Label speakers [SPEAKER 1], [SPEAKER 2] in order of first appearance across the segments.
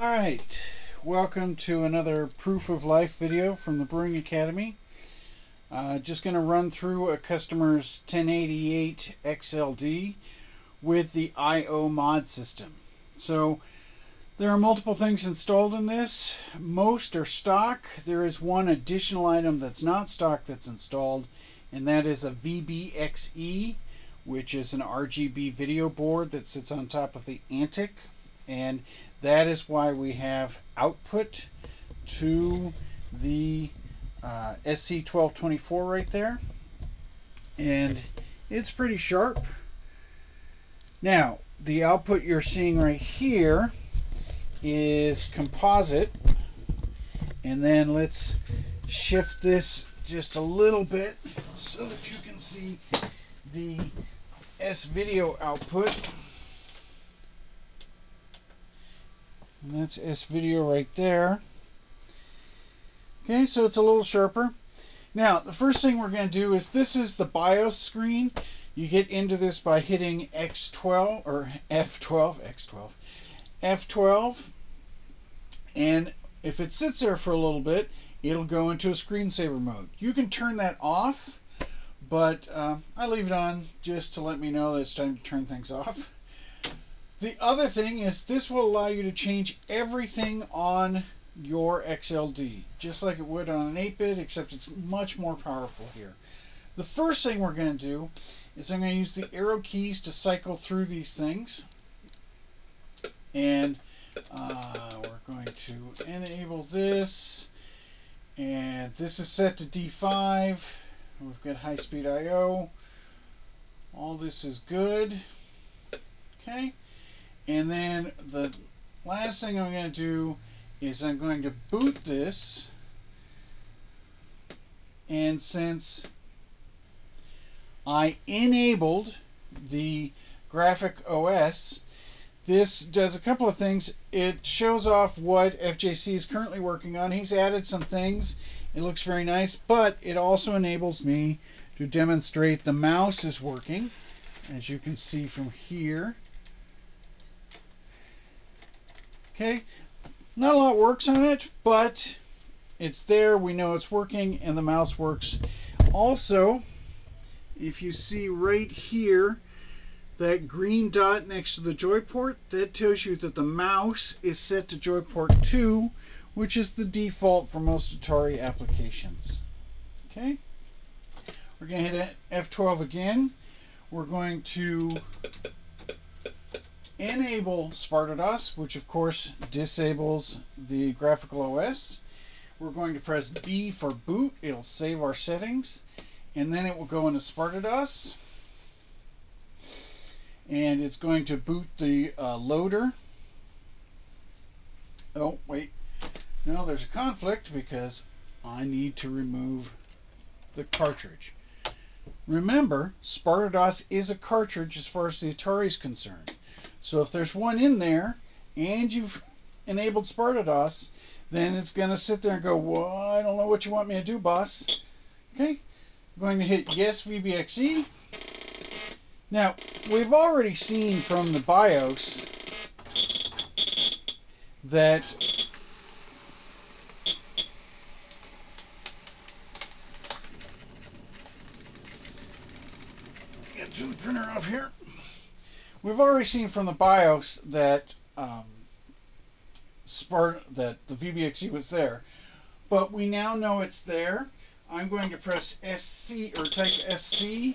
[SPEAKER 1] Alright, welcome to another Proof of Life video from the Brewing Academy. Just going to run through a customer's 1088 XLD with the I/O mod system. So there are multiple things installed in this. Most are stock. There is one additional item that's not stock that's installed, and that is a VBXE, which is an RGB video board that sits on top of the Antic. And that is why we have output to the SC1224 right there. And it's pretty sharp. Now, the output you're seeing right here is composite. And then let's shift this just a little bit so that you can see the S-video output. And that's S-video right there. Okay, so it's a little sharper. Now, the first thing we're going to do is, this is the BIOS screen. You get into this by hitting X12, or F12. And if it sits there for a little bit, it'll go into a screensaver mode. You can turn that off, but I leave it on just to let me know that it's time to turn things off. The other thing is, this will allow you to change everything on your XLD, just like it would on an 8-bit, except it's much more powerful here. The first thing we're going to do is I'm going to use the arrow keys to cycle through these things. And we're going to enable this. And this is set to D5. We've got high-speed I/O. All this is good. Okay. And then the last thing I'm going to do is I'm going to boot this, and since I enabled the graphic OS, this does a couple of things. It shows off what FJC is currently working on. He's added some things. It looks very nice, but it also enables me to demonstrate the mouse is working, as you can see from here. Okay, not a lot works on it, but it's there. We know it's working, and the mouse works. Also, if you see right here, that green dot next to the joyport, that tells you that the mouse is set to joyport 2, which is the default for most Atari applications. Okay, we're going to hit F12 again. We're going to enable Sparta-DOS, which of course disables the graphical OS. We're going to press B for boot. It'll save our settings, and then it will go into Sparta-DOS, and it's going to boot the loader. Oh wait, no, there's a conflict because I need to remove the cartridge. Remember, Sparta-DOS is a cartridge as far as the Atari is concerned. So if there's one in there and you've enabled Sparta-DOS, then it's going to sit there and go, well, I don't know what you want me to do, boss. Okay, I'm going to hit yes VBXE. Now, we've already seen from the BIOS that get the printer off here. We've already seen from the BIOS that that the VBXE was there, but we now know it's there. I'm going to press SC, or type SC.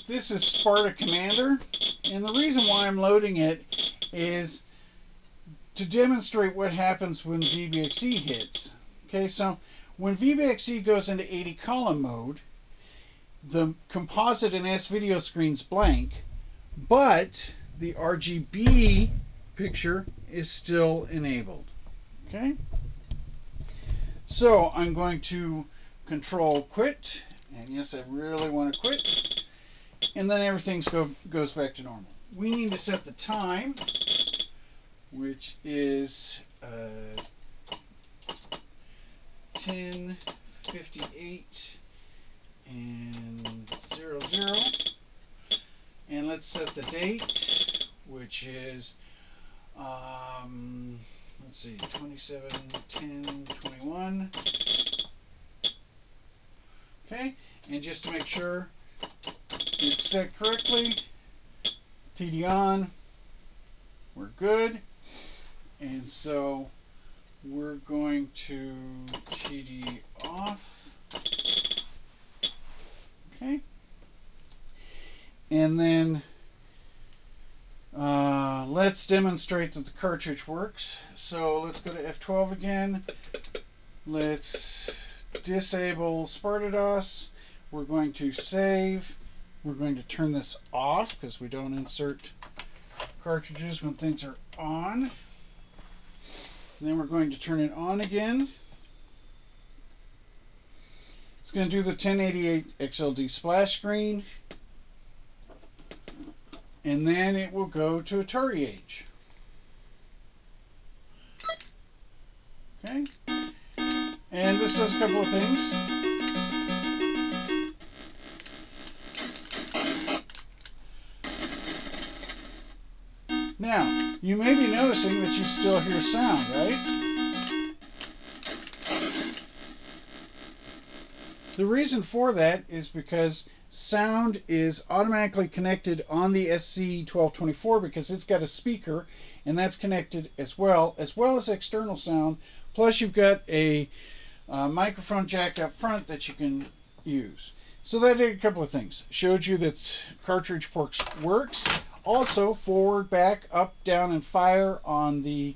[SPEAKER 1] This is Sparta Commander, and the reason why I'm loading it is to demonstrate what happens when VBXE hits. Okay, so when VBXE goes into 80 column mode, the composite and S-video screen's blank, but the RGB picture is still enabled. Okay? So I'm going to control quit, and yes, I really want to quit, and then everything goes back to normal. We need to set the time, which is 10:58 and 00, and let's set the date, which is let's see, 27, 10, 21. Okay, and just to make sure it's set correctly, TD on, we're good. And so we're going to TD off. Okay. And then let's demonstrate that the cartridge works. So let's go to F12 again. Let's disable Spartados. We're going to save. We're going to turn this off because we don't insert cartridges when things are on. And then we're going to turn it on again. It's going to do the 1088 XLD splash screen. And then it will go to Atari Age. Okay. And this does a couple of things. Now, you may be noticing that you still hear sound, right? The reason for that is because sound is automatically connected on the SC1224 because it's got a speaker, and that's connected as well as external sound. Plus you've got a microphone jack up front that you can use. So that did a couple of things. Showed you that cartridge ports works. Also, forward, back, up, down, and fire on the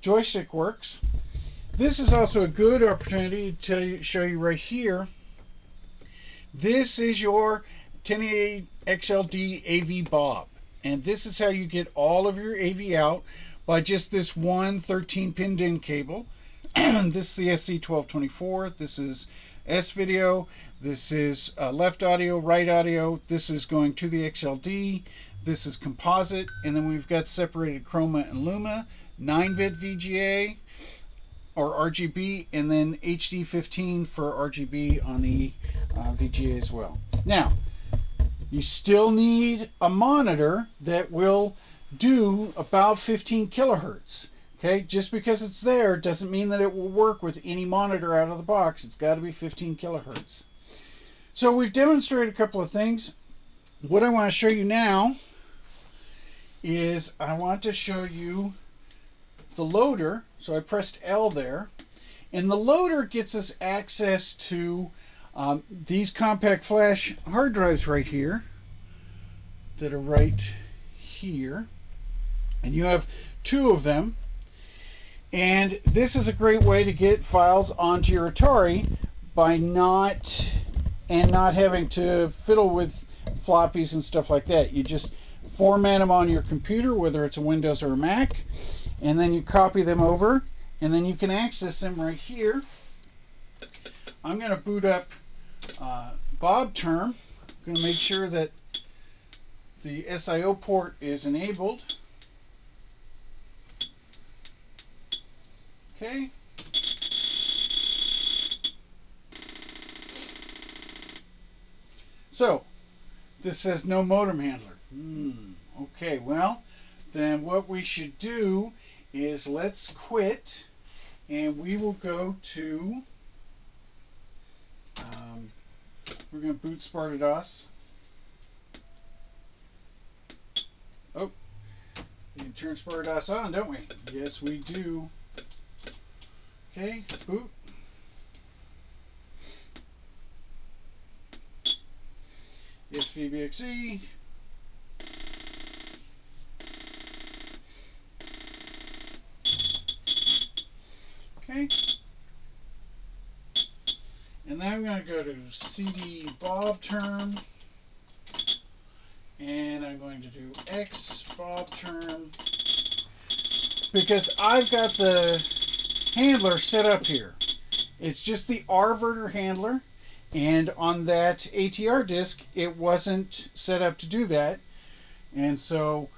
[SPEAKER 1] joystick works. This is also a good opportunity to show you right here. This is your 1088 XLD AV Bob. And this is how you get all of your AV out by just this one 13-pin DIN cable. This is the SC1224. This is S-Video. This is left audio, right audio. This is going to the XLD. This is composite. And then we've got separated chroma and luma, 9-bit VGA or RGB, and then HD15 for RGB on the VGA as well. Now, you still need a monitor that will do about 15 kilohertz. Okay, just because it's there doesn't mean that it will work with any monitor out of the box. It's got to be 15 kilohertz. So we've demonstrated a couple of things. What I want to show you now is I want to show you the loader. So I pressed L there, and the loader gets us access to these compact flash hard drives right here that are right here, and you have two of them. And this is a great way to get files onto your Atari by not having to fiddle with floppies and stuff like that. You just format them on your computer, whether it's a Windows or a Mac, and then you copy them over, and then you can access them right here. I'm going to boot up Bob Term. I'm going to make sure that the SIO port is enabled. Okay. So, this says no modem handler. Okay, well, then what we should do is let's quit, and we will go to, we're going to boot Spartados. Oh, we can turn Spartados on, don't we? Yes, we do. Okay, boot. SVBXE. Okay. And then I'm going to go to CD Bob Term. And I'm going to do X Bob Term. Because I've got the handler set up here. It's just the RVerter handler, and on that ATR disk it wasn't set up to do that, and so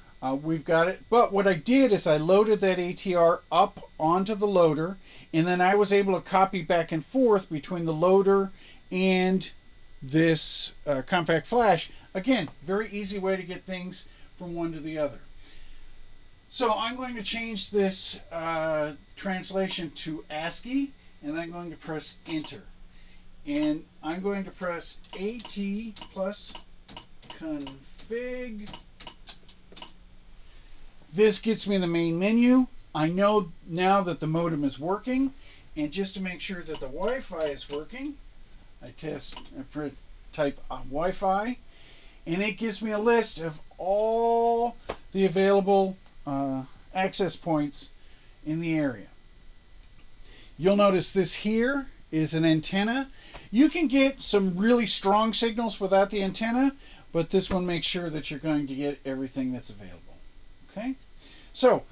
[SPEAKER 1] we've got it. But what I did is I loaded that ATR up onto the loader, and then I was able to copy back and forth between the loader and this compact flash. Again, very easy way to get things from one to the other. So I'm going to change this translation to ASCII, and I'm going to press enter. And I'm going to press AT plus config. This gets me the main menu. I know now that the modem is working, and just to make sure that the Wi-Fi is working, I type Wi-Fi, and it gives me a list of all the available access points in the area. You'll notice this here is an antenna. You can get some really strong signals without the antenna, but this one makes sure that you're going to get everything that's available. Okay, so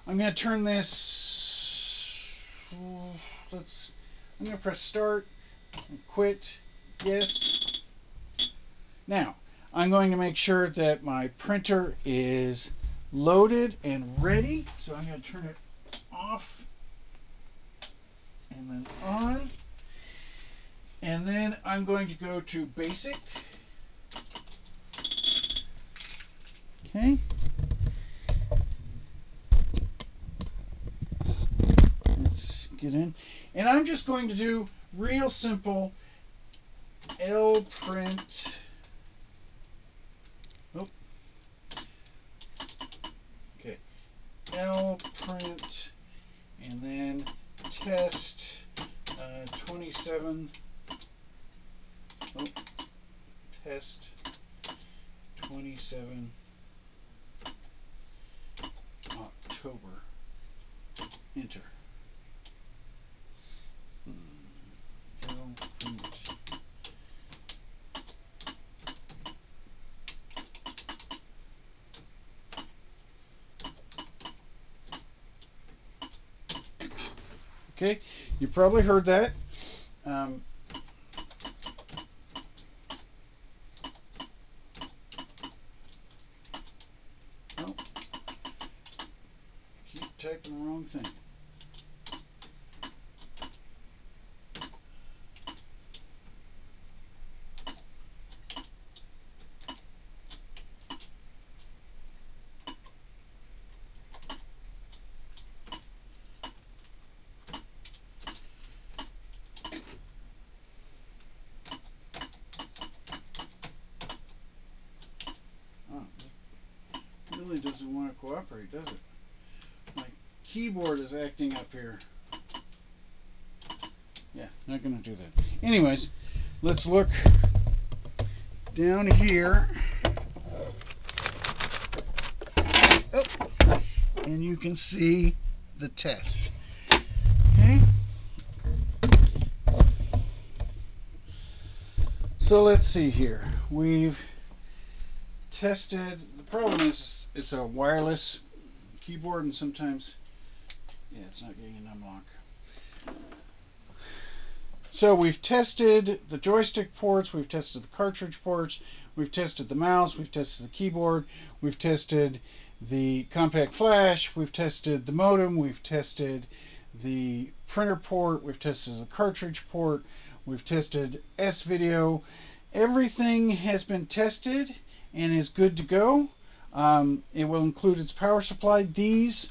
[SPEAKER 1] I'm going to turn this. I'm going to press start and quit. Yes. Now I'm going to make sure that my printer is loaded and ready. So I'm going to turn it off and then on. And then I'm going to go to basic. Okay. Let's get in. And I'm just going to do real simple lprint. Oh. Okay. lprint and then test 27. Oh, test 27 October. Enter. Print. Okay, you probably heard that. Oh, keep typing the wrong thing. Really doesn't want to cooperate, does it? My keyboard is acting up here. Yeah, not going to do that. Anyways, let's look down here. Oh, and you can see the test. Okay. So let's see here. We've tested. The problem is it's a wireless keyboard, and sometimes, yeah, it's not getting an unlock. So we've tested the joystick ports, we've tested the cartridge ports, we've tested the mouse, we've tested the keyboard, we've tested the compact flash, we've tested the modem, we've tested the printer port, we've tested the cartridge port, we've tested S-Video. Everything has been tested and is good to go. It will include its power supply. These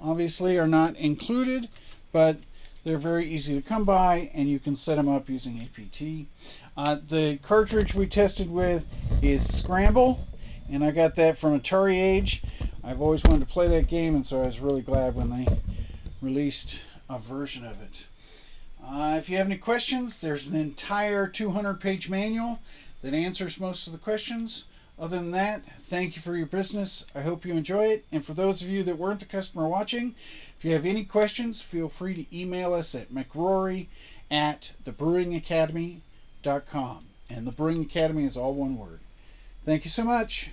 [SPEAKER 1] obviously are not included, but they're very easy to come by, and you can set them up using APT. The cartridge we tested with is Scramble, and I got that from Atari Age. I've always wanted to play that game, and so I was really glad when they released a version of it. If you have any questions, there's an entire 200-page manual that answers most of the questions. Other than that, thank you for your business. I hope you enjoy it. And for those of you that weren't the customer watching, if you have any questions, feel free to email us at mcrory@thebrewingacademy.com. And the Brewing Academy is all one word. Thank you so much.